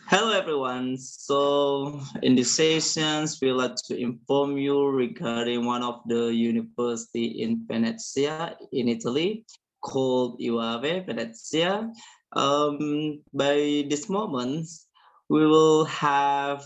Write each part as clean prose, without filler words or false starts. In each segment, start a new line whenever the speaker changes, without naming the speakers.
Hello everyone. So in this sessions, we like to inform you regarding one of the university in Venezia in Italy called IUAV Venezia. By this moment, we will have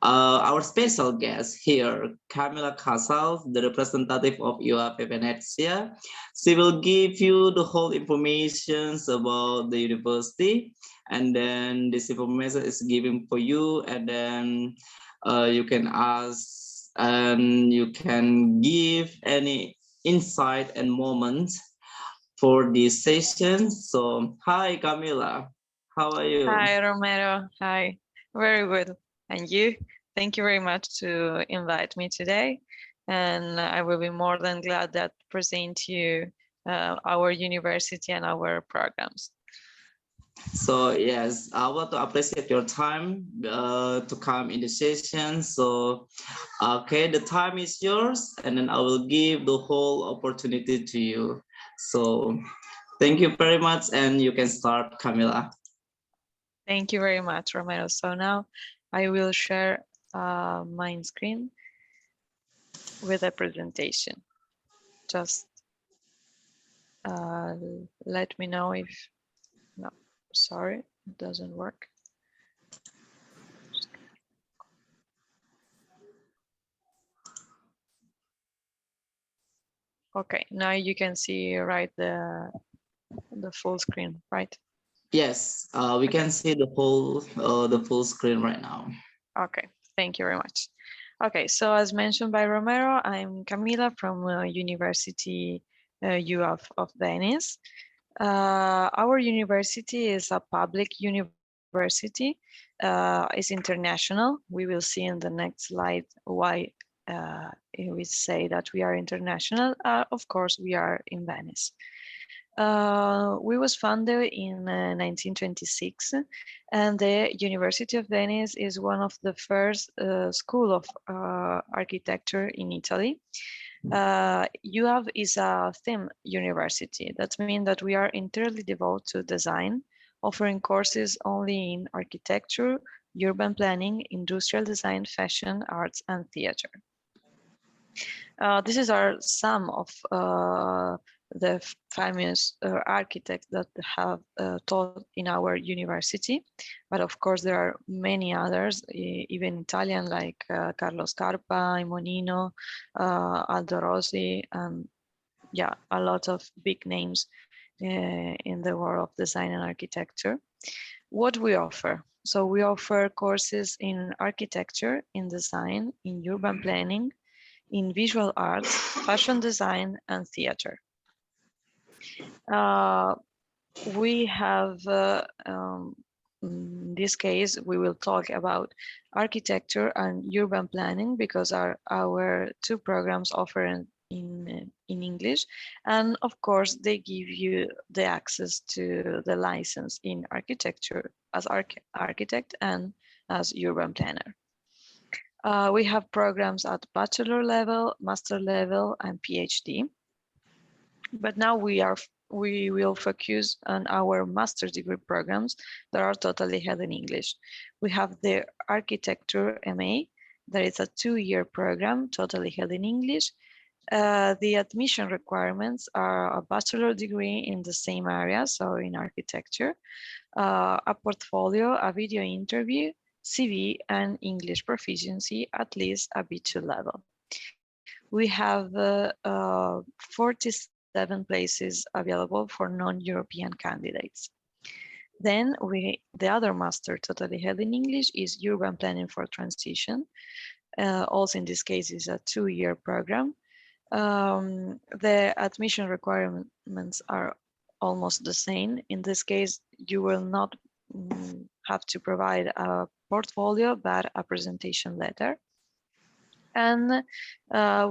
our special guest here, Camila Casals, the representative of IUAV Venezia. She will give you the whole information about the university, and then this information is given for you, and then you can ask and you can give any insight and moment for this session. So, hi Camila, how are you?
Hi, Romero. Hi. Very good. And you? Thank you very much to invite me today. And I will be more than glad that present you our university and our programs.
So yes, I want to appreciate your time to come in the session. So okay, the time is yours, and then I will give the whole opportunity to you. So thank you very much, and you can start, Camila.
Thank you very much, Romero. So now I will share my screen with a presentation. Just let me know if, no, sorry, it doesn't work. Okay, now you can see right the full screen, right?
Yes, we can see the full screen right now.
Okay, thank you very much. Okay, so as mentioned by Romero, I'm Camila from University UAV of Venice. Our university is a public university, is international. We will see in the next slide why we say that we are international. Of course, we are in Venice. We was founded in 1926, and the University of Venice is one of the first school of architecture in Italy. UAV is a theme university. That means that we are entirely devoted to design, offering courses only in architecture, urban planning, industrial design, fashion, arts, and theater. This is our some of the famous architects that have taught in our university, but of course there are many others, even Italian, like Carlo Scarpa, Imonino, Aldo Rossi, and yeah, a lot of big names in the world of design and architecture. What we offer? So we offer courses in architecture, in design, in urban planning, in visual arts, fashion design, and theater. We have, in this case, we will talk about architecture and urban planning because our two programs offer in English. And of course, they give you the access to the license in architecture as architect and as urban planner. We have programs at bachelor level, master level, and PhD. But now we will focus on our master's degree programs that are totally held in English. We have the Architecture MA, that is a 2-year program totally held in English. The admission requirements are a bachelor degree in the same area, so in architecture, a portfolio, a video interview, CV, and English proficiency, at least a B2 level. We have 47 places available for non-European candidates. Then the other master totally held in English is Urban Planning for Transition. Also in this case is a 2-year program. The admission requirements are almost the same. In this case, you will not have to provide a portfolio, but a presentation letter. And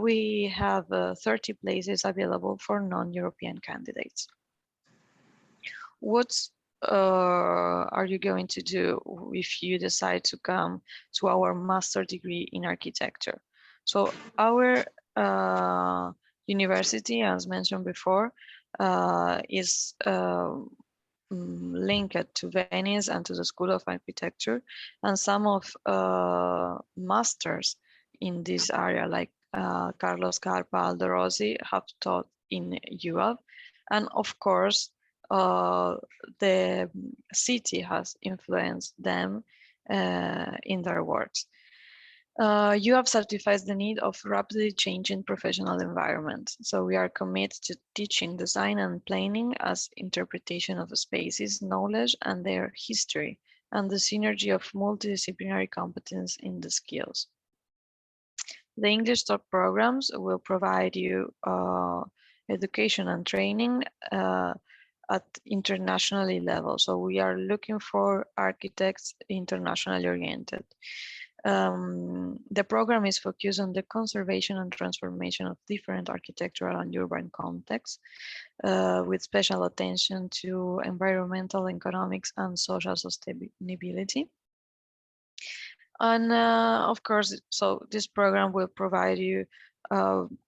we have 30 places available for non-European candidates. What are you going to do if you decide to come to our master degree in architecture? So our university, as mentioned before, is linked to Venice and to the School of Architecture, and some of masters in this area, like Carlos Carpa, Aldo Rossi, have taught in UAV. And of course, the city has influenced them in their works. UAV certifies the need of rapidly changing professional environment. So we are committed to teaching design and planning as interpretation of spaces, knowledge, and their history, and the synergy of multidisciplinary competence in the skills. The English top programs will provide you education and training at internationally level. So we are looking for architects internationally oriented. The program is focused on the conservation and transformation of different architectural and urban contexts, with special attention to environmental, economics, and social sustainability. And of course, so this program will provide you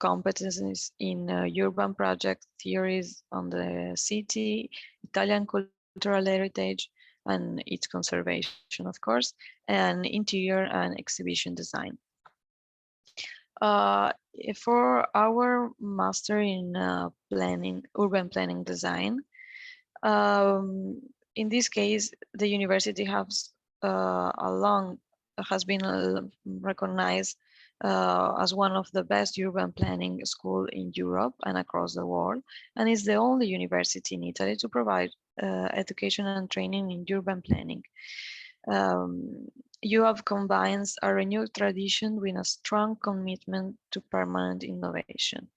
competencies in urban project theories on the city, Italian cultural heritage, and its conservation, of course, and interior and exhibition design. For our master in urban planning design, in this case, the university has been recognized as one of the best urban planning school in Europe and across the world, and is the only university in Italy to provide education and training in urban planning. UAV combines a renewed tradition with a strong commitment to permanent innovation.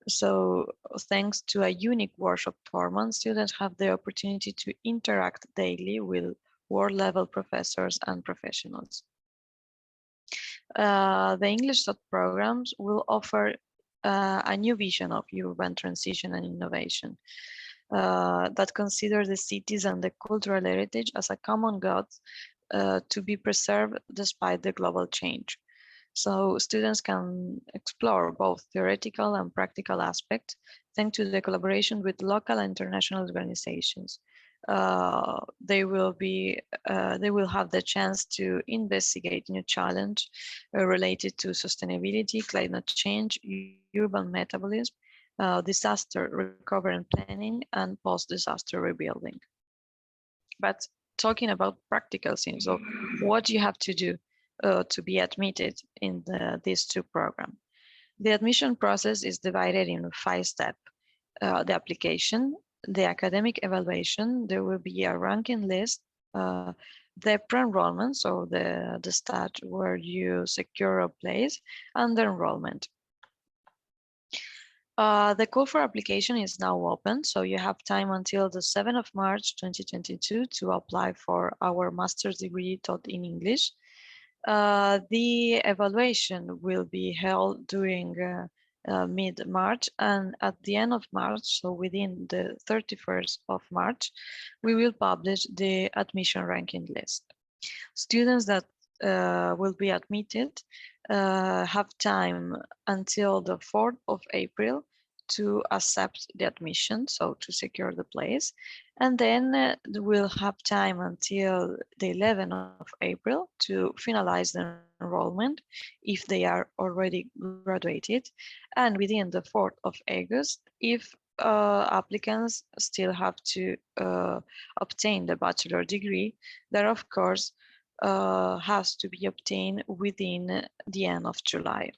So thanks to a unique workshop format, students have the opportunity to interact daily with world-level professors and professionals. The English programs will offer a new vision of urban transition and innovation that consider the cities and the cultural heritage as a common good to be preserved despite the global change. So students can explore both theoretical and practical aspects thanks to the collaboration with local and international organizations. They will have the chance to investigate new challenge related to sustainability, climate change, urban metabolism, disaster recovery and planning, and post-disaster rebuilding. But talking about practical things, so what you have to do to be admitted in these two programs. The admission process is divided in 5 steps. The application, the academic evaluation, there will be a ranking list, the pre-enrollment, so the start where you secure a place, and the enrollment. The call for application is now open, so you have time until the 7th of March 2022 to apply for our master's degree taught in English. The evaluation will be held during mid-March, and at the end of March, so within the 31st of March, we will publish the admission ranking list. Students that will be admitted have time until the 4th of April to accept the admission, so to secure the place. And then we'll have time until the 11th of April to finalize the enrollment if they are already graduated. And within the 4th of August, if applicants still have to obtain the bachelor degree, that of course has to be obtained within the end of July.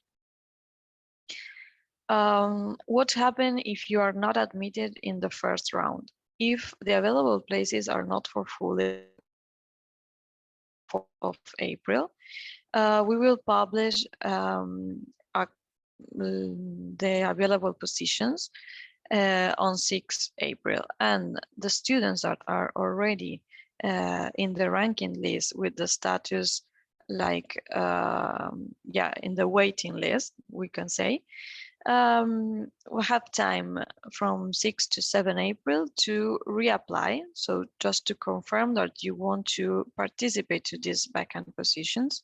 What happens if you are not admitted in the first round? If the available places are not for fully of April, we will publish the available positions on 6th April, and the students that are already in the ranking list with the status like in the waiting list, we can say, we have time from 6 to 7 April to reapply. So just to confirm that you want to participate to these vacant positions.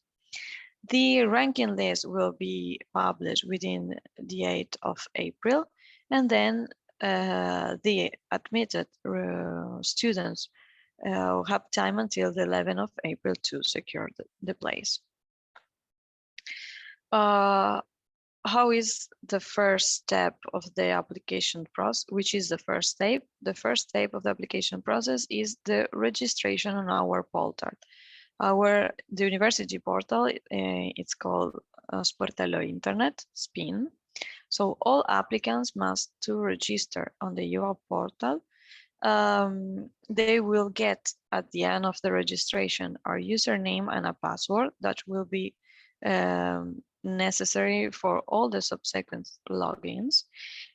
The ranking list will be published within the 8th of April, and then the admitted students have time until the 11th of April to secure the place. How is the first step of the application process? Which is the first step? The first step of the application process is the registration on our portal. The university portal, it's called Sportello Internet, SPIN. So all applicants must to register on the UAV portal. They will get at the end of the registration our username and a password that will be necessary for all the subsequent logins.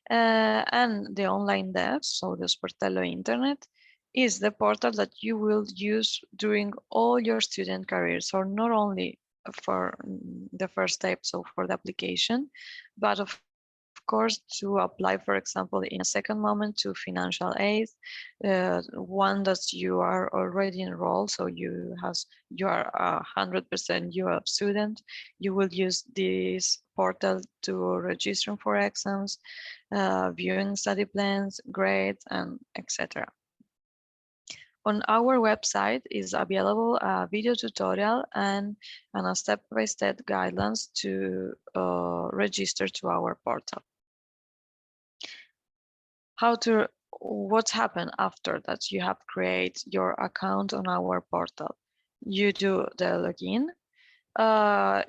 And the online dev, so the Sportello Internet, is the portal that you will use during all your student careers, or not only for the first step, so for the application, but of course to apply, for example, in a second moment to financial aid, one that you are already enrolled, so you are 100% UAV student, you will use this portal to register for exams, viewing study plans, grades, and etc. On our website is available a video tutorial and a step-by-step guidelines to register to our portal. What's happened after that you have created your account on our portal? You do the login.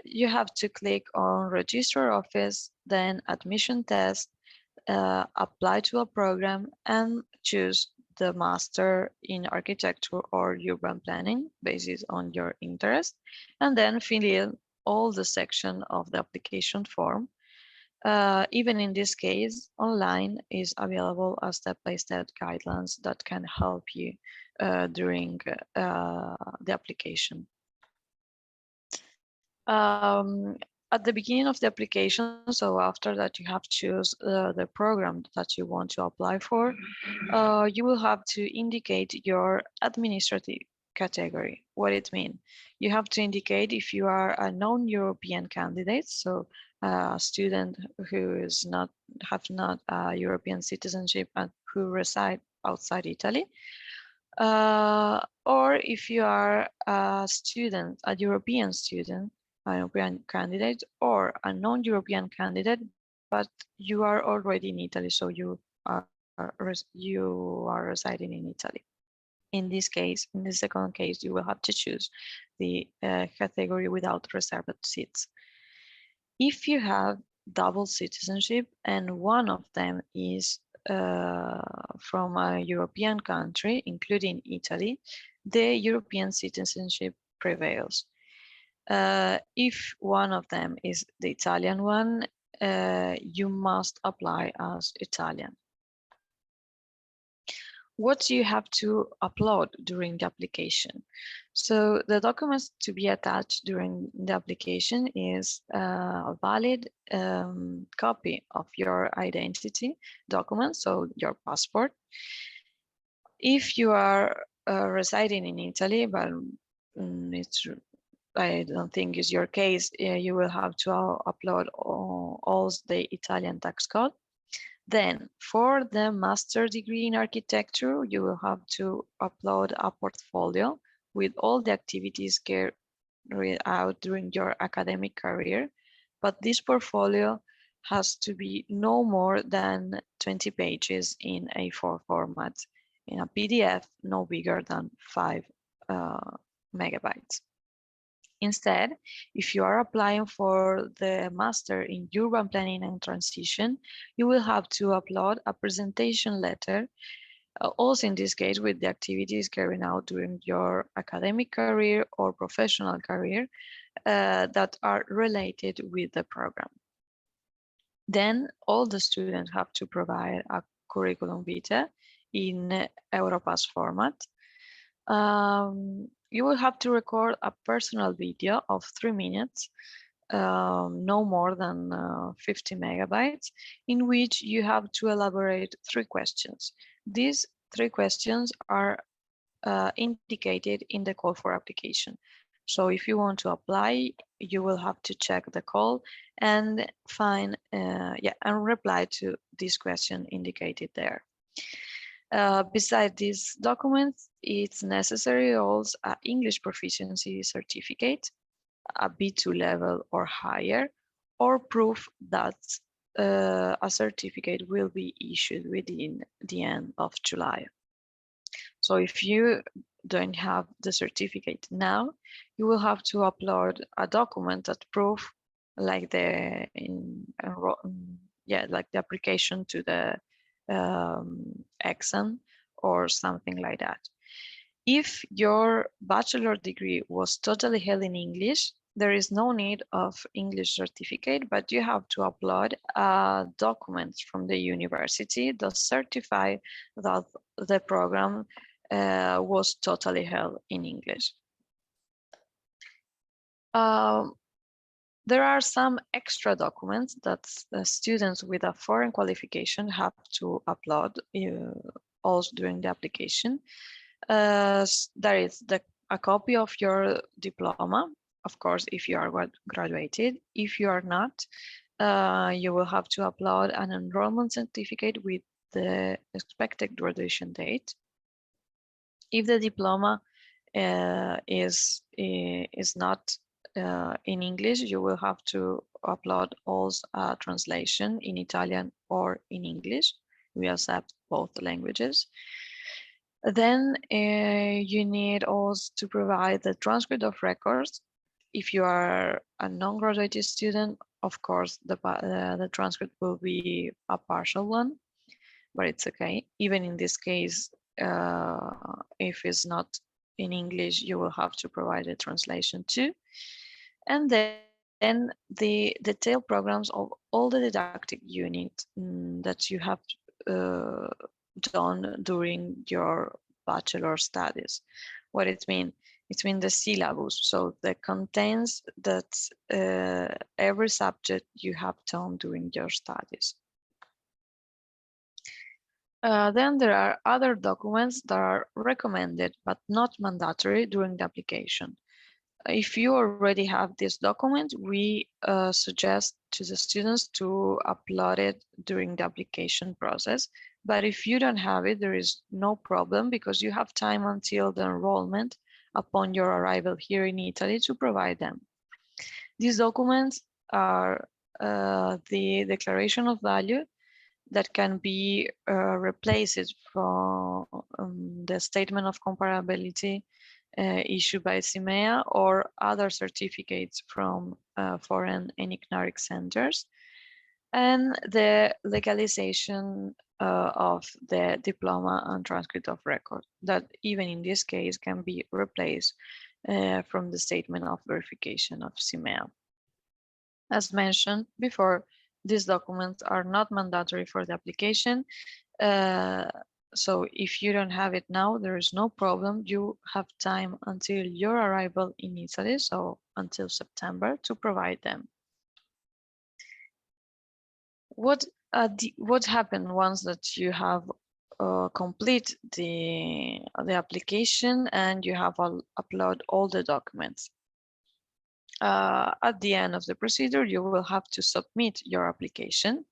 You have to click on register office, then admission test, apply to a program, and choose the master in architecture or urban planning based on your interest, and then fill in all the section of the application form. Even in this case, online is available as step-by-step guidelines that can help you during the application. At the beginning of the application, so after that you have choose the program that you want to apply for, you will have to indicate your administrative category. What it means? You have to indicate if you are a non-European candidate, so a student who is not a European citizenship and who reside outside Italy, or if you are a student, a European student, a European candidate, or a non-European candidate, but you are already in Italy, so you are residing in Italy. In this case, in the second case, you will have to choose the category without reserved seats. If you have double citizenship and one of them is from a European country, including Italy, the European citizenship prevails. If one of them is the Italian one, you must apply as Italian. What do you have to upload during the application? So the documents to be attached during the application is a valid copy of your identity document, so your passport. If you are residing in Italy, but I don't think is your case, you will have to upload all the Italian tax code. Then for the master degree in architecture, you will have to upload a portfolio with all the activities carried out during your academic career. But this portfolio has to be no more than 20 pages in A4 format. In a PDF, no bigger than 5 megabytes. Instead, if you are applying for the Master in Urban Planning and Transition, you will have to upload a presentation letter, also in this case with the activities carried out during your academic career or professional career that are related with the program. Then all the students have to provide a curriculum vitae in Europass format. You will have to record a personal video of 3 minutes, no more than 50 megabytes, in which you have to elaborate 3 questions. These 3 questions are indicated in the call for application. So if you want to apply, you will have to check the call and find, and reply to this question indicated there. Beside these documents, it's necessary also an English proficiency certificate, a B2 level or higher, or proof that a certificate will be issued within the end of July. So if you don't have the certificate now, you will have to upload a document that prove like the like the application to the exam or something like that. If your bachelor degree was totally held in English, there is no need of English certificate, but you have to upload a document from the university that certify that the program was totally held in English. There are some extra documents that students with a foreign qualification have to upload also during the application. There is a copy of your diploma, of course, if you are graduated. If you are not, you will have to upload an enrollment certificate with the expected graduation date. If the diploma is not in English, you will have to upload also a translation in Italian or in English. We accept both languages. Then you need also to provide the transcript of records. If you are a non-graduate student, of course, the transcript will be a partial one, but it's okay. Even in this case, if it's not in English, you will have to provide a translation too. And then the detailed programs of all the didactic units that you have done during your bachelor studies. What it means? It means the syllabus, so the contents that every subject you have done during your studies. Then there are other documents that are recommended but not mandatory during the application. If you already have this document, we suggest to the students to upload it during the application process. But if you don't have it, there is no problem because you have time until the enrollment upon your arrival here in Italy to provide them. These documents are the declaration of value that can be replaced from the statement of comparability issued by CIMEA or other certificates from foreign enigmatic centers, and the legalization of the diploma and transcript of record that even in this case can be replaced from the statement of verification of CIMEA. As mentioned before, these documents are not mandatory for the application. So if you don't have it now, there is no problem. You have time until your arrival in Italy, so until September, to provide them. What happened once that you have complete the application and you have upload all the documents? At the end of the procedure, you will have to submit your application.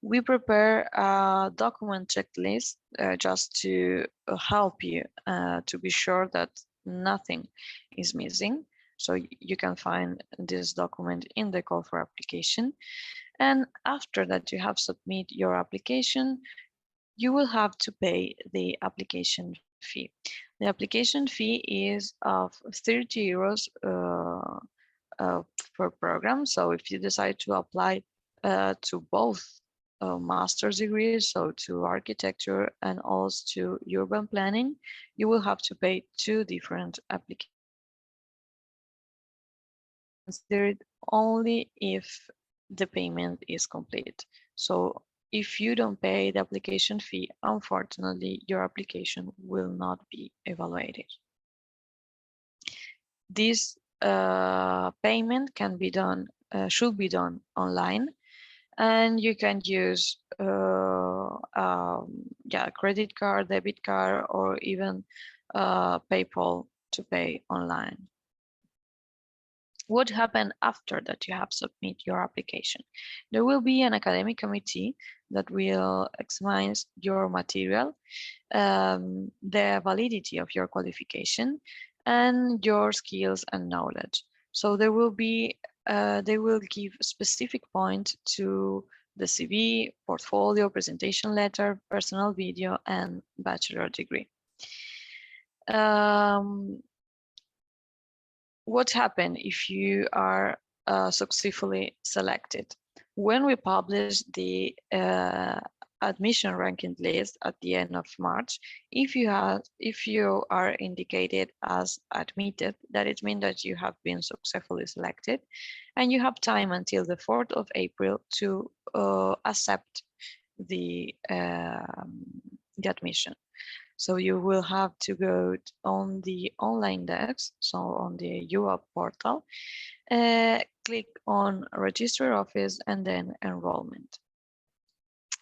We prepare a document checklist just to help you to be sure that nothing is missing. So you can find this document in the call for application. And after that you have submit your application, you will have to pay the application fee. The application fee is of 30 euros per program. So if you decide to apply to both master's degrees, so to architecture and also to urban planning, you will have to pay two different applications. Considered only if the payment is complete. So if you don't pay the application fee, unfortunately, your application will not be evaluated. This payment can be done, should be done online, and you can use credit card, debit card, or even PayPal to pay online. What happened after that you have submit your application? There will be an academic committee that will examine your material, the validity of your qualification, and your skills and knowledge. So there will be, they will give specific point to the CV, portfolio, presentation letter, personal video, and bachelor degree. What happens if you are successfully selected? When we publish the admission ranking list at the end of March, if you are indicated as admitted, that it means that you have been successfully selected, and you have time until the 4th of April to accept the admission. So you will have to go on the online desk, so on the IUAV portal, click on register office and then enrollment.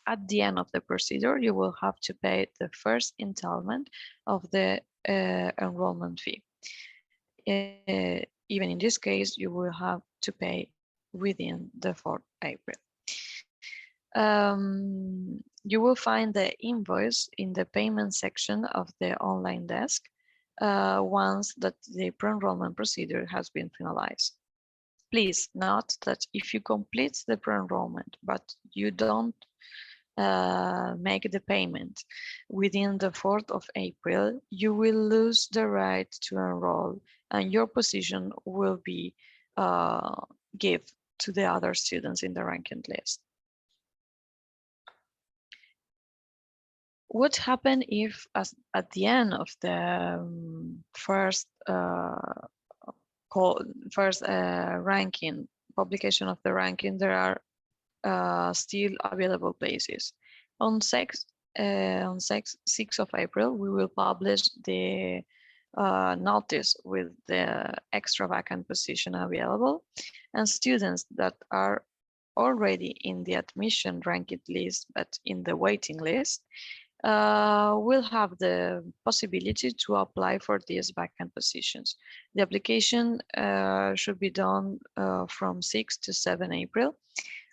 At the end of the procedure, you will have to pay the first installment of the enrollment fee. Even in this case, you will have to pay within the 4th April. You will find the invoice in the payment section of the online desk once that the pre-enrollment procedure has been finalized. Please note that if you complete the pre-enrollment but you don't make the payment within the 4th of April, you will lose the right to enroll and your position will be given to the other students in the ranking list. What happened if at the end of the first ranking, publication of the ranking, there are still available places? On 6th of April, we will publish the notice with the extra vacant position available, and students that are already in the admission ranked list but in the waiting list will have the possibility to apply for these vacant positions. The application should be done from 6 to 7 April,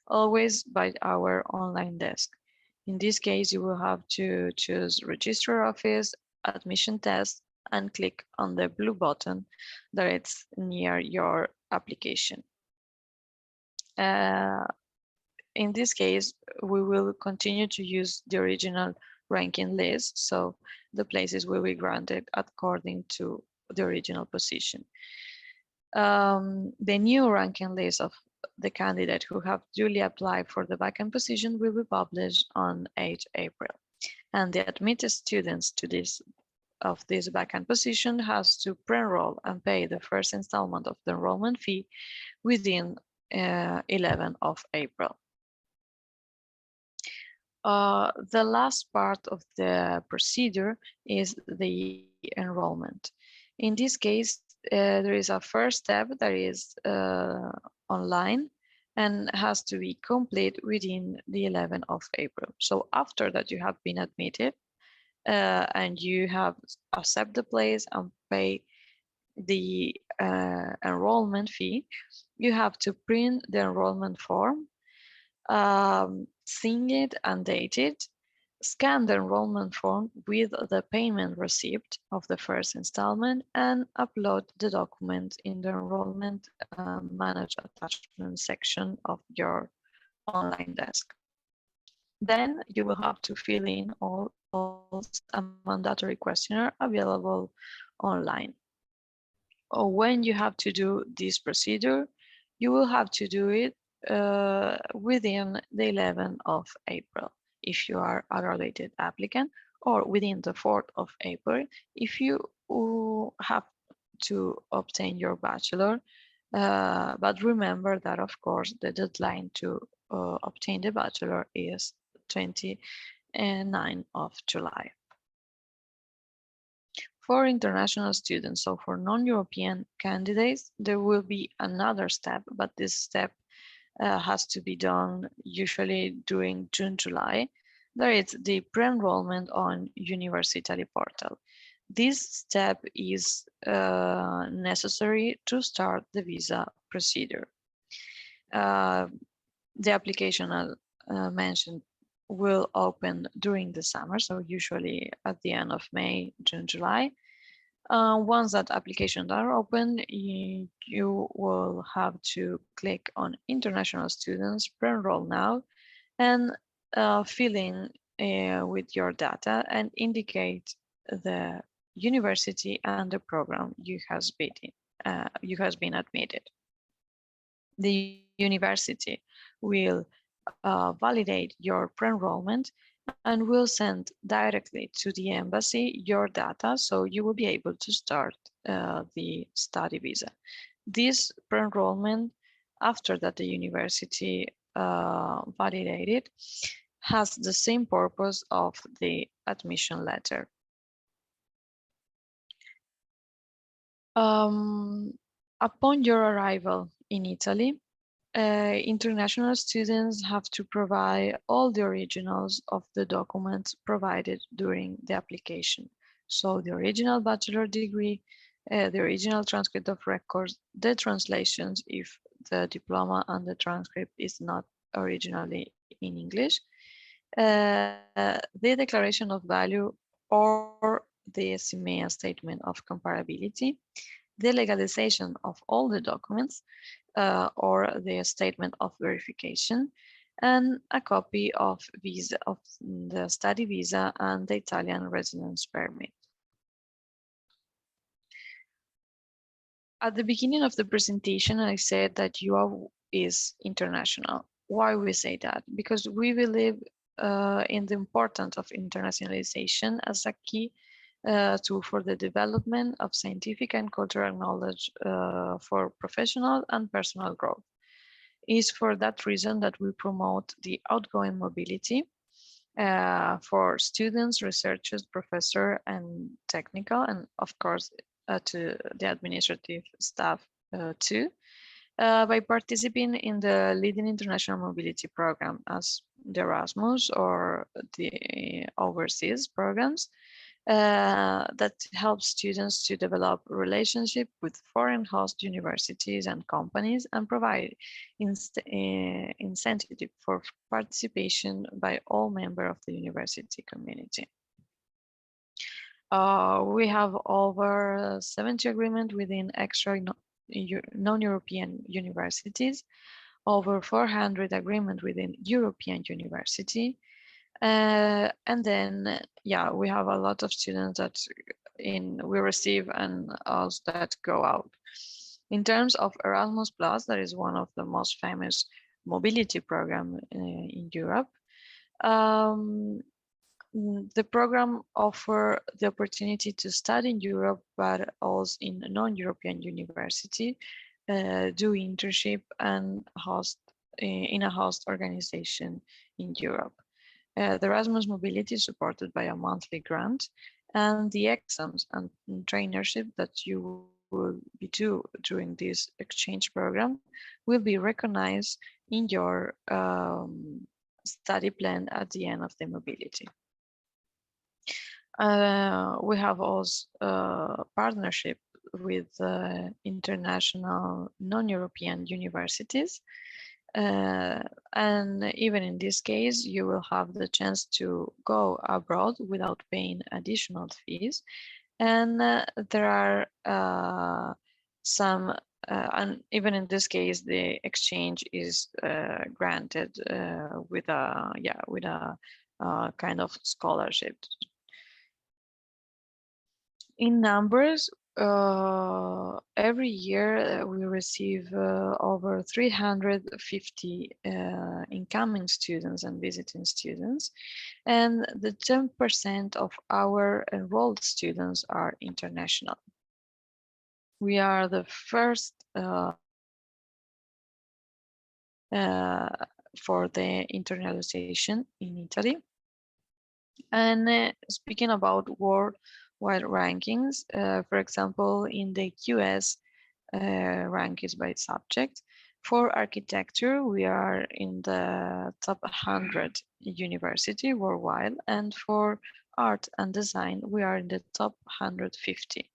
always by our online desk. In this case, you will have to choose register office, admission test, and click on the blue button that is near your application. In this case, we will continue to use the original ranking list, so the places will be granted according to the original position. The new ranking list of the candidate who have duly applied for the vacant position will be published on 8 April. And the admitted students to this vacant position has to pre-enroll and pay the first installment of the enrollment fee within 11 of April. The last part of the procedure is the enrollment. In this case, there is a first step that is online and has to be complete within the 11th of April. So after that you have been admitted and you have accepted the place and pay the enrollment fee, you have to print the enrollment form, sign it and date it, scan the enrollment form with the payment receipt of the first installment, and upload the document in the enrollment manage attachment section of your online desk. Then you will have to fill in all a mandatory questionnaire available online. When you have to do this procedure, you will have to do it within the 11th of April if you are a graduated applicant, or within the 4th of April if you have to obtain your bachelor. But remember that, of course, the deadline to obtain the bachelor is 29th of July. For international students, so for non-European candidates, there will be another step, but this step has to be done usually during June, July. There is the pre-enrollment on Uni-Italia portal. This step is necessary to start the visa procedure. The application, as mentioned, will open during the summer, so usually at the end of May, June, July. Once that applications are open, you will have to click on international students, pre-enroll now, and fill in with your data and indicate the university and the program you has been admitted. The university will validate your pre-enrollment and will send directly to the embassy your data, so you will be able to start the study visa. This pre-enrollment, after that the university validated, has the same purpose of the admission letter. Upon your arrival in Italy, international students have to provide all the originals of the documents provided during the application. So the original bachelor degree, the original transcript of records, the translations if the diploma and the transcript is not originally in English, the declaration of value or the SIMEA statement of comparability, the legalization of all the documents, or the statement of verification, and a copy of the study visa and the Italian residence permit. At the beginning of the presentation, I said that UAV is international. Why we say that? Because we believe in the importance of internationalization as a key tool for the development of scientific and cultural knowledge for professional and personal growth. It is for that reason that we promote the outgoing mobility for students, researchers, professor, and technical, and of course to the administrative staff too, by participating in the leading international mobility program as the Erasmus or the overseas programs that helps students to develop relationship with foreign host universities and companies and provide incentive for participation by all members of the university community. We have over 70 agreements within extra non-European universities, over 400 agreements within European university, and then, yeah, we have a lot of students that we receive and also that go out. In terms of Erasmus Plus, that is one of the most famous mobility program in Europe. The program offers the opportunity to study in Europe, but also in a non-European university, do internship and host in a host organization in Europe. The Erasmus Mobility is supported by a monthly grant, and the exams and trainership that you will be do during this exchange program will be recognized in your study plan at the end of the mobility. We have also partnership with international non-European universities. And even in this case, you will have the chance to go abroad without paying additional fees. And there are some, and even in this case, the exchange is granted with a kind of scholarship. In numbers, every year we receive over 350 incoming students and visiting students, and the 10% of our enrolled students are international. We are the first for the internationalization in Italy. And speaking about worldwide rankings, for example, in the QS rankings by subject, for architecture, we are in the top 100 university worldwide, and for art and design, we are in the top 150.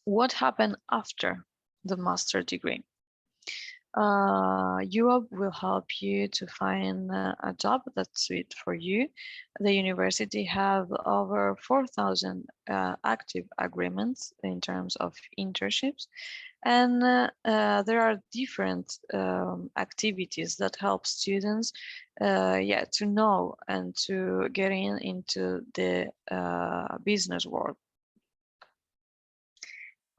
What happened after the master degree? UAV will help you to find a job that's suited for you. The university have over 4,000 active agreements in terms of internships, and there are different activities that help students to know and to get into the business world.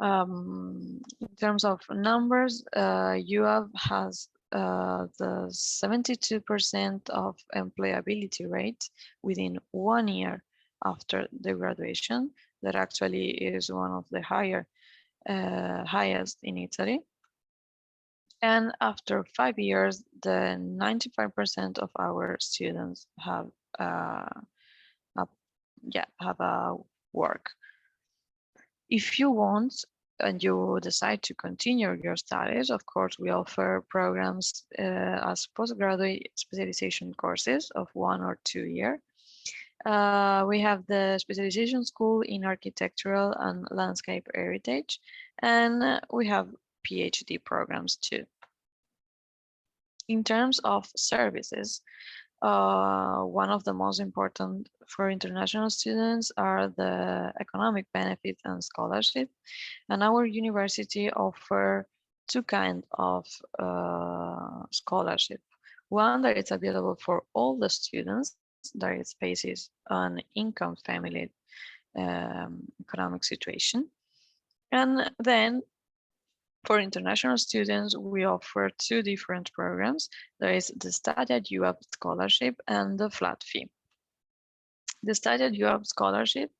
In terms of numbers, UAV has the 72% of employability rate within 1 year after the graduation. That actually is one of the highest in Italy. And after 5 years, the 95% of our students have a work. If you want and you decide to continue your studies, of course, we offer programs as postgraduate specialization courses of 1 or 2 years. We have the specialization school in architectural and landscape heritage, and we have PhD programs too. In terms of services, one of the most important for international students are the economic benefits and scholarship. And our university offer two kinds of scholarship. One that is available for all the students, that is based on income, family, economic situation. And then for international students, we offer two different programs. There is the Study at UAV Scholarship and the flat fee. The Study at UAV Scholarship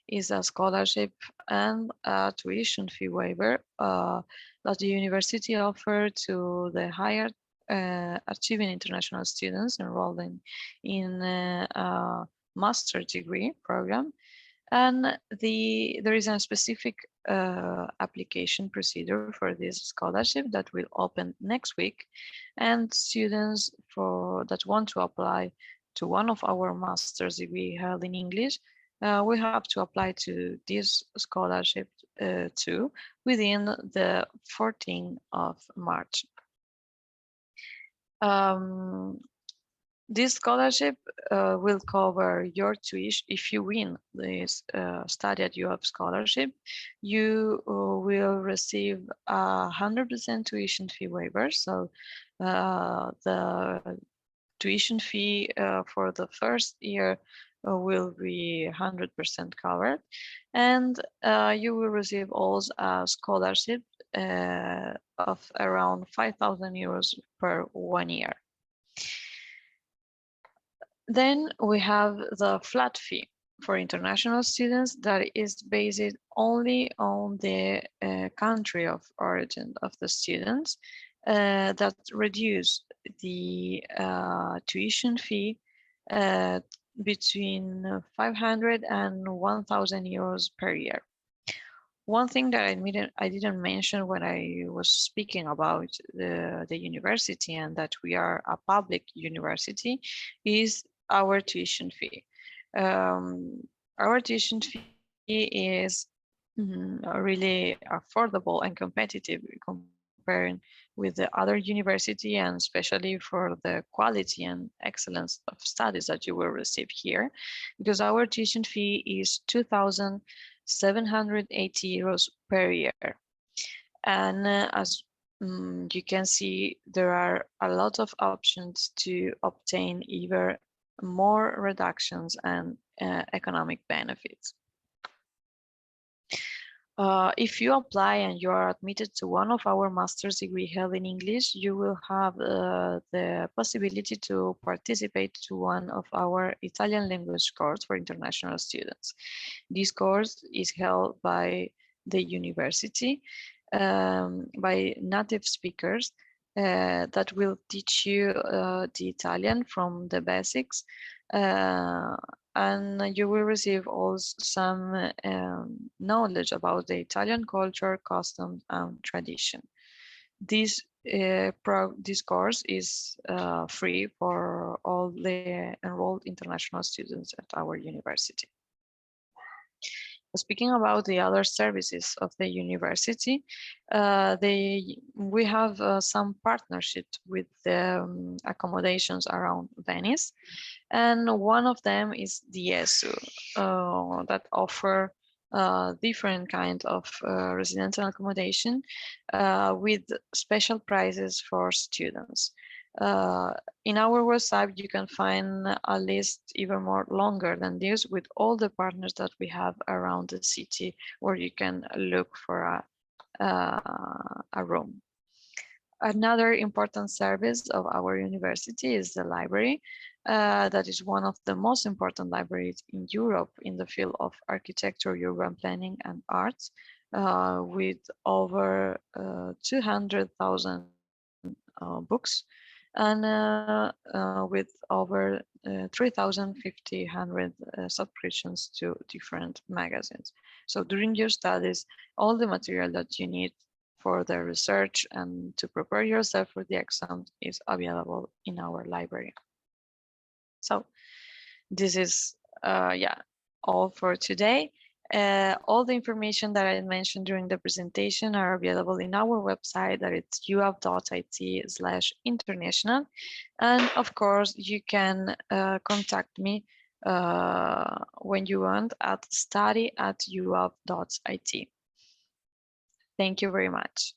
is a scholarship and a tuition fee waiver that the university offers to the higher achieving international students enrolled in a master degree program. And there is a specific application procedure for this scholarship that will open next week. And students that want to apply to one of our master's degree held in English, we have to apply to this scholarship too within the 14th of March. This scholarship will cover your tuition. If you win this Study at UAV scholarship, you will receive 100% tuition fee waiver. So the tuition fee for the first year will be 100% covered, and you will receive also a scholarship of around 5,000 euros per 1 year. Then we have the flat fee for international students that is based only on the country of origin of the students, that reduce the tuition fee between 500 and 1,000 euros per year. One thing that I didn't mention when I was speaking about the university and that we are a public university is our tuition fee. Our tuition fee is really affordable and competitive comparing with the other university, and especially for the quality and excellence of studies that you will receive here, because our tuition fee is 2,780 euros per year. And as you can see, there are a lot of options to obtain either more reductions and economic benefits. If you apply and you are admitted to one of our master's degree held in English, you will have the possibility to participate to one of our Italian language course for international students. This course is held by the university by native speakers that will teach you the Italian from the basics, and you will receive also some knowledge about the Italian culture, customs, and tradition. This this course is free for all the enrolled international students at our university. Speaking about the other services of the university, we have some partnership with the accommodations around Venice, and one of them is the ESU that offer different kind of residential accommodation with special prices for students. In our website, you can find a list even more longer than this with all the partners that we have around the city where you can look for a room. Another important service of our university is the library. That is one of the most important libraries in Europe in the field of architecture, urban planning, and arts, with over 200,000 books and with over 3,500 subscriptions to different magazines. So during your studies, all the material that you need for the research and to prepare yourself for the exam is available in our library. So this is all for today. All the information that I mentioned during the presentation are available in our website, that it's uav.it/international. And of course, you can contact me when you want at study@uav.it. Thank you very much.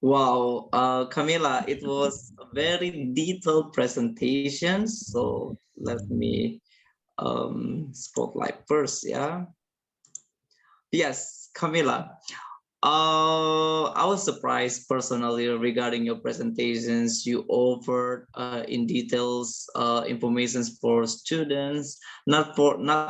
Wow, Camila, it was a very detailed presentation. So let me spotlight first, yeah. Yes, Camila. I was surprised personally regarding your presentations. You offered in details information for students, not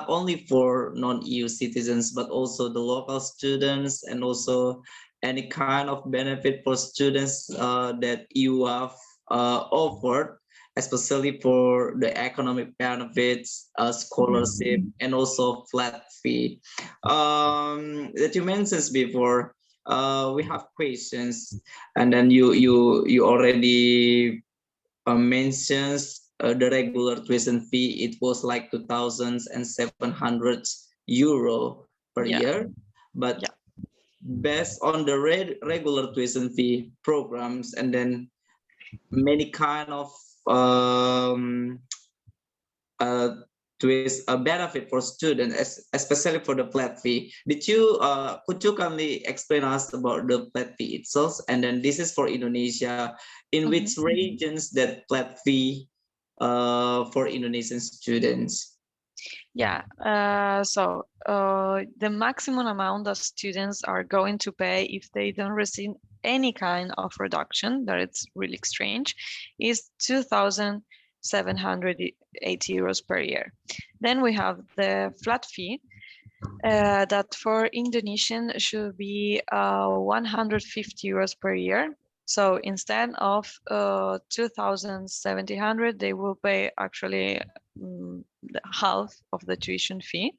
only for non-EU citizens, but also the local students, and also any kind of benefit for students that you have offered, especially for the economic benefits, scholarship, and also flat fee. That you mentioned before, we have questions, and then you already mentions the regular tuition fee. It was like 2,700 euro per year, but based on the regular tuition fee programs, and then many kind of twist a benefit for students, especially for the flat fee. Could you kindly explain us about the flat fee itself? And then this is for Indonesia. In which regions that flat fee for Indonesian students?
Yeah, so the maximum amount that students are going to pay if they don't receive any kind of reduction, that it's really strange, is 2,780 euros per year. Then we have the flat fee that for Indonesian should be 150 euros per year. So instead of 2,700, they will pay actually half of the tuition fee.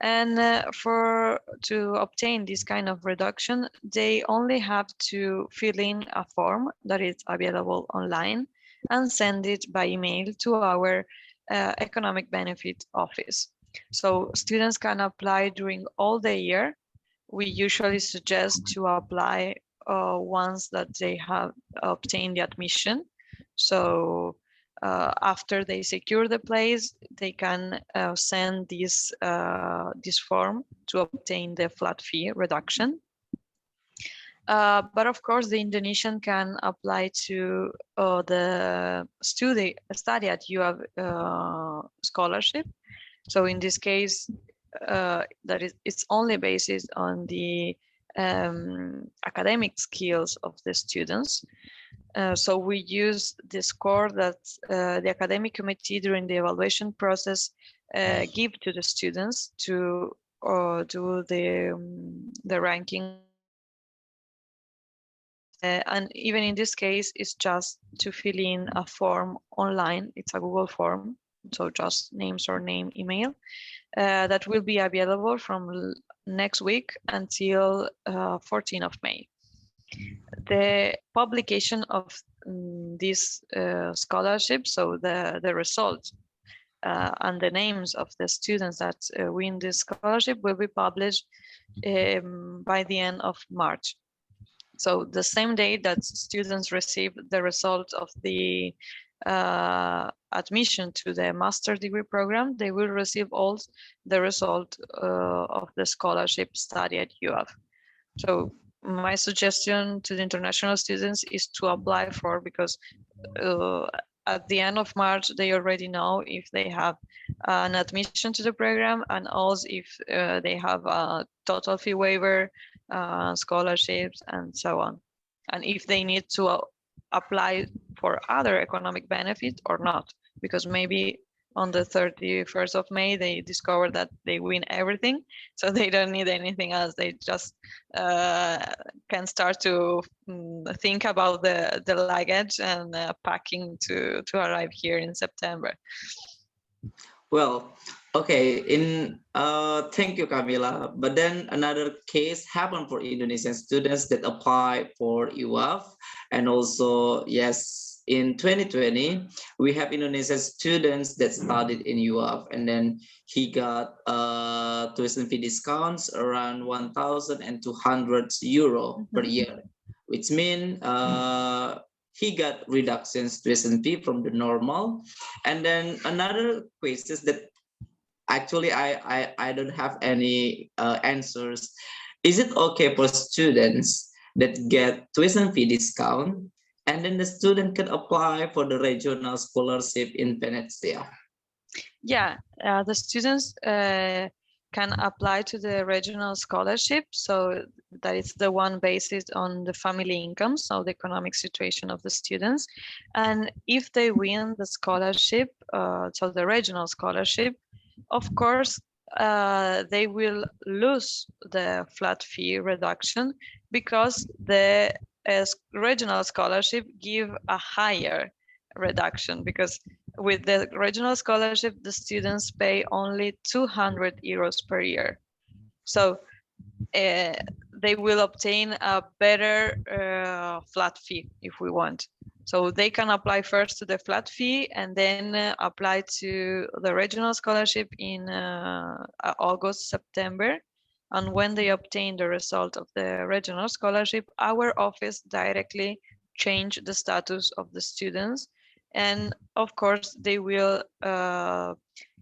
And to obtain this kind of reduction, they only have to fill in a form that is available online and send it by email to our economic benefit office. So students can apply during all the year. We usually suggest to apply once that they have obtained the admission. So after they secure the place, they can send this form to obtain the flat fee reduction. But of course, the Indonesian can apply to the study at UAV scholarship. So in this case, it's only based on the academic skills of the students. So we use the score that the academic committee during the evaluation process give to the students to do the ranking. And even in this case, it's just to fill in a form online. It's a Google form so just name, surname, email, that will be available from next week until 14th of May. The publication of this scholarship, so the results and the names of the students that win this scholarship will be published by the end of March. So the same day that students receive the result of the admission to the master degree program, they will receive also the result of the scholarship study at UAV. So my suggestion to the international students is to apply for, because at the end of March, they already know if they have an admission to the program, and also if they have a total fee waiver, scholarships, and so on. And if they need to apply for other economic benefits or not, because maybe on the 31st of May, they discover that they win everything, so they don't need anything else. They just can start to think about the luggage and packing to arrive here in September.
Well, okay. Thank you, Camila. But then another case happened for Indonesian students that apply for UAV, and also yes, in 2020 we have Indonesian students that studied in UAV, and then he got tuition fee discounts around 1,200 euro per year, which means he got reductions tuition fee from the normal. And then another question that actually I don't have any answers. Is it okay for students that get tuition fee discount, and then the student can apply for the regional scholarship in Venezia?
Yeah, the students can apply to the regional scholarship. So that is the one based on the family income, so the economic situation of the students. And if they win the scholarship, so the regional scholarship, of course, they will lose the flat fee reduction, because the regional scholarship give a higher reduction, because with the regional scholarship, the students pay only 200 euros per year. So they will obtain a better flat fee if we want. So they can apply first to the flat fee and then apply to the regional scholarship in August, September. And when they obtain the result of the regional scholarship, our office directly change the status of the students. And of course, they will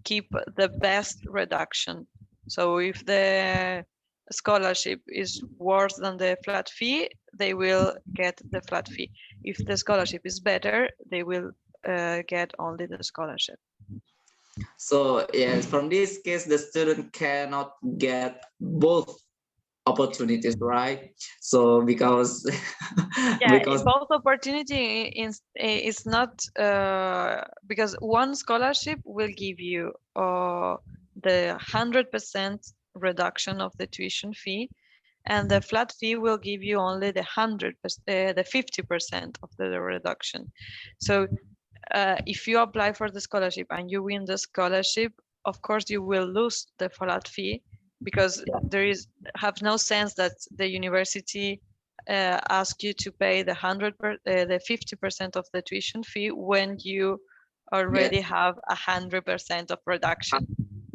keep the best reduction. So if the scholarship is worse than the flat fee, they will get the flat fee. If the scholarship is better, they will get only the scholarship.
So yes, from this case, the student cannot get both opportunities, right? So because
Yeah,
because
both opportunity is not because one scholarship will give you the 100% reduction of the tuition fee, and the flat fee will give you only the 50% of the reduction. So if you apply for the scholarship and you win the scholarship, of course you will lose the flat fee, because there is have no sense that the university ask you to pay the 50% of the tuition fee when you already have 100% of reduction.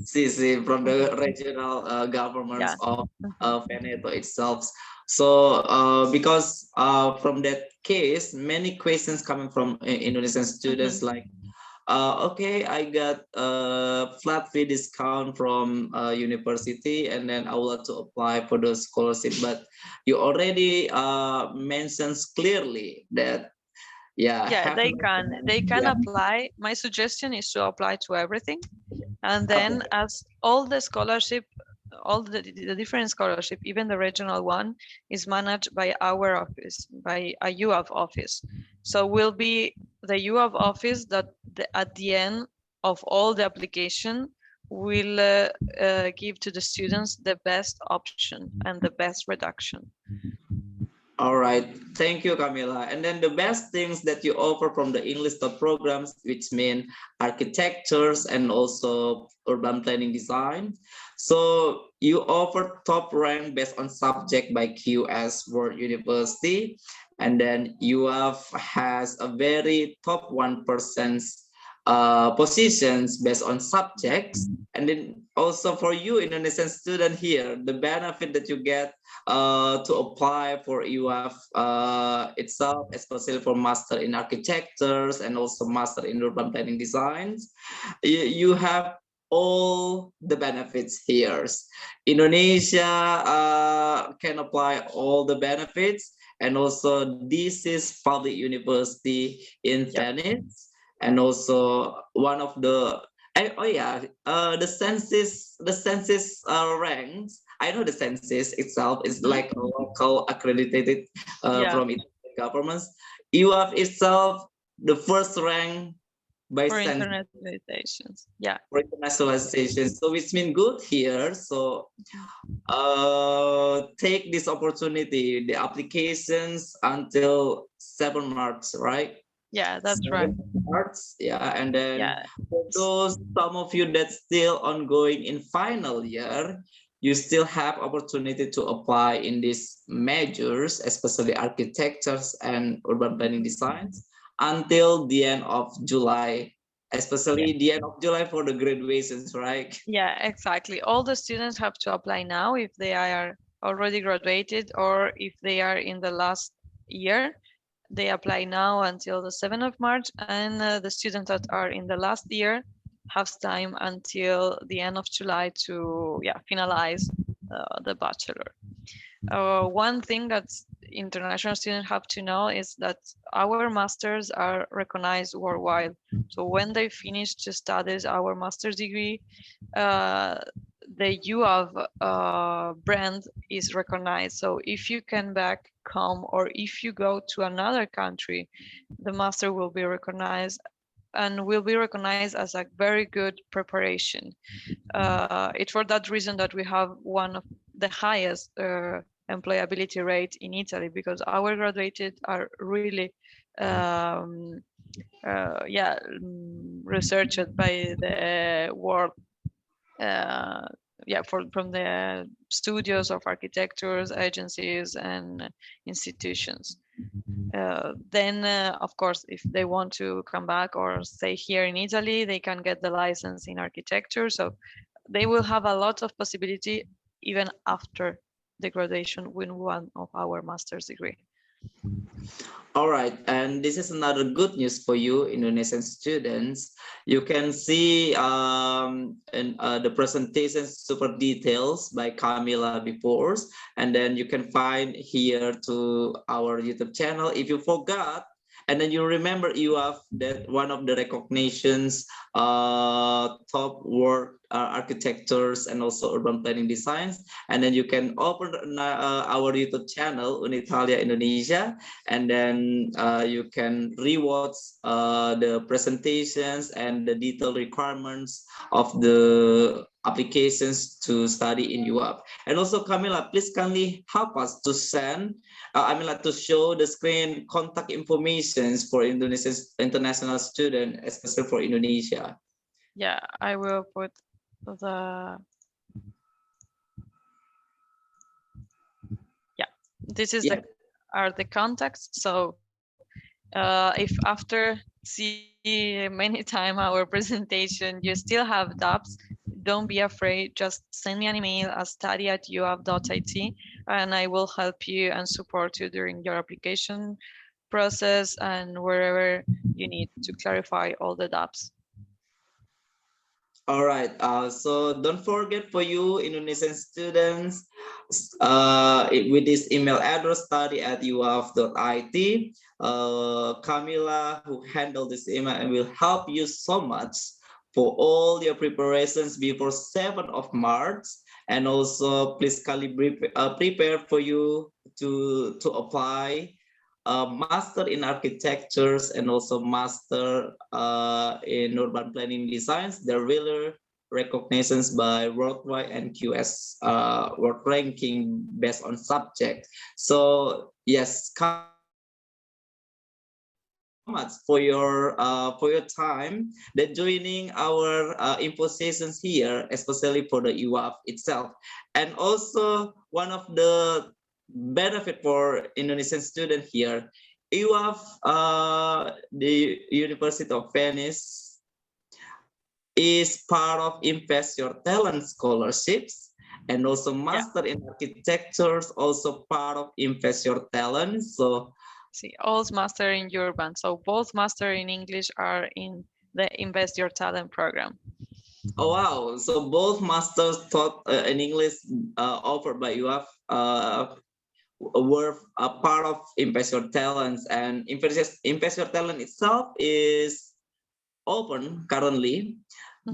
see from the regional governments
Yeah.
of Veneto itself. So because from that case, many questions coming from Indonesian students like, okay, I got a flat fee discount from university, and then I would like to apply for the scholarship. But you already mentions clearly that
Yeah, they can apply. My suggestion is to apply to everything, and then as all the scholarship, all the different scholarship, even the regional one, is managed by our office, by a UAV office. So will be the UAV office that at the end of all the application will give to the students the best option and the best reduction.
All right, thank you, Camila. And then the best things that you offer from the English top programs, which mean architectures and also urban planning design. So you offer top rank based on subject by QS World University, and then UAV has a very top 1% positions based on subjects. And then also for you, Indonesian student here, the benefit that you get to apply for UAV itself, especially for master in architectures and also master in urban planning designs. You have all the benefits here. Indonesia can apply all the benefits, and also this is public university in Venice, and also one of the oh yeah, the census ranks. I know the census itself is like a local accredited from Italian governments. UAF itself, the first rank by
For
census
internationalizations. Yeah.
for internationalization. So it's been good here. So take this opportunity, the applications until 7 March, right?
Yeah, that's right.
Arts, yeah, and then
Yeah.
for those some of you that's still ongoing in final year, you still have opportunity to apply in these majors, especially architectures and urban planning designs, until the end of July, especially the end of July for the graduations, right?
Yeah, exactly. All the students have to apply now if they are already graduated or if they are in the last year. They apply now until the 7th of March, and the students that are in the last year have time until the end of July to finalize the bachelor. One thing that international students have to know is that our masters are recognized worldwide. So when they finish to studies our master's degree, the UAV brand is recognized. So if you can back come or if you go to another country, the master will be recognized and will be recognized as a very good preparation. It's for that reason that we have one of the highest employability rate in Italy, because our graduated are really researched by the world from the studios of architectures, agencies, and institutions. Then, of course, if they want to come back or stay here in Italy, they can get the license in architecture. So they will have a lot of possibility even after the graduation with one of our master's degree.
All right, and this is another good news for you, Indonesian students. You can see in, the presentation super details by Camila before, and then you can find here to our YouTube channel. If you forgot, and then you remember you have that one of the recognitions, top work architectures and also urban planning designs, and then you can open our YouTube channel Uni-Italia Indonesia, and then you can rewatch the presentations and the detailed requirements of the applications to study in UAP. And also, Camila, please kindly help us to send, to show the screen contact informations for Indonesian international student, especially for Indonesia.
Yeah, I will put the this is are the contacts. So if after see many time our presentation you still have doubts, don't be afraid, just send me an email at study@uav.it and I will help you and support you during your application process and wherever you need to clarify all the doubts.
All right, so don't forget for you Indonesian students, with this email address study@uav.it, Camila who handled this email and will help you so much for all your preparations before 7th of March. And also please prepare for you to apply master in architectures and also master in urban planning designs. They're really recognitions by worldwide and QS world ranking based on subject. So yes, much for your time that joining our impositions here, especially for the IUAV itself. And also one of the benefit for Indonesian student here, IUAV, the University of Venice is part of Invest Your Talent scholarships, and also Master in Architectures, also part of Invest Your Talent. So
see, all master in urban. So both master in English are in the Invest Your Talent program.
oh wow! So both masters taught in English offered by UF were a part of Invest Your Talents, and Invest Your Talent itself is open currently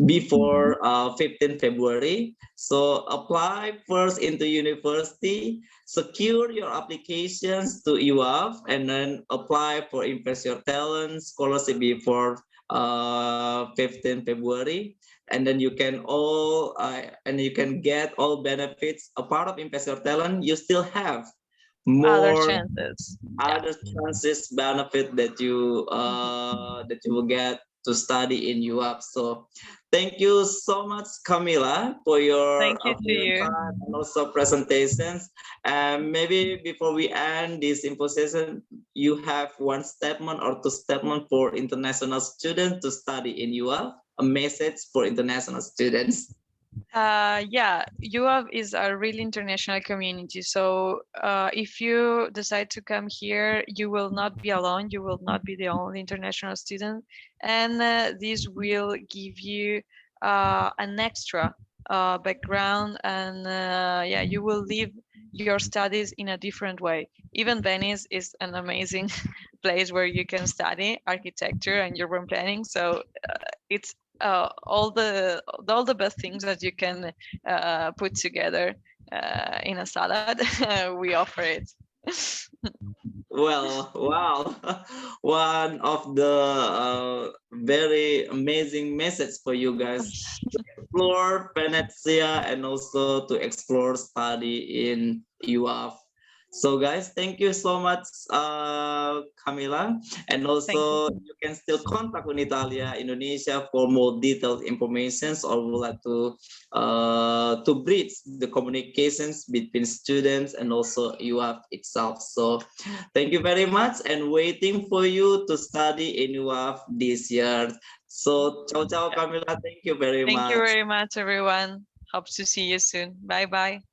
before 15 February. So apply first into university, secure your applications to UAV, and then apply for Invest Your Talent scholarship before 15 February. And then you can get all benefits. A part of Invest Your Talent, you still have
Other
more
chances.
other chances benefit that you will get to study in UAP. So thank you so much, Camila, for
Thank you
for
to
your
you.
time and also presentations. And maybe before we end this imposition, you have one statement or two statement for international students to study in UAP, a message for international students.
Yeah, UAV is a really international community. So if you decide to come here, you will not be alone. You will not be the only international student. And this will give you an extra background. And yeah, you will live your studies in a different way. Even Venice is an amazing place where you can study architecture and urban planning. So it's all the best things that you can put together in a salad. We offer it.
Well, wow, one of the very amazing message for you guys to explore Venezia and also to explore study in UAF. So guys, thank you so much, Camila, and also you can still contact Uni-Italia Indonesia for more detailed information, or would like to bridge the communications between students and also UAF itself. So thank you very much, and waiting for you to study in UAF this year. So ciao ciao, Camila. Thank you very
Thank you
much.
very much, everyone. Hope to see you soon. Bye bye.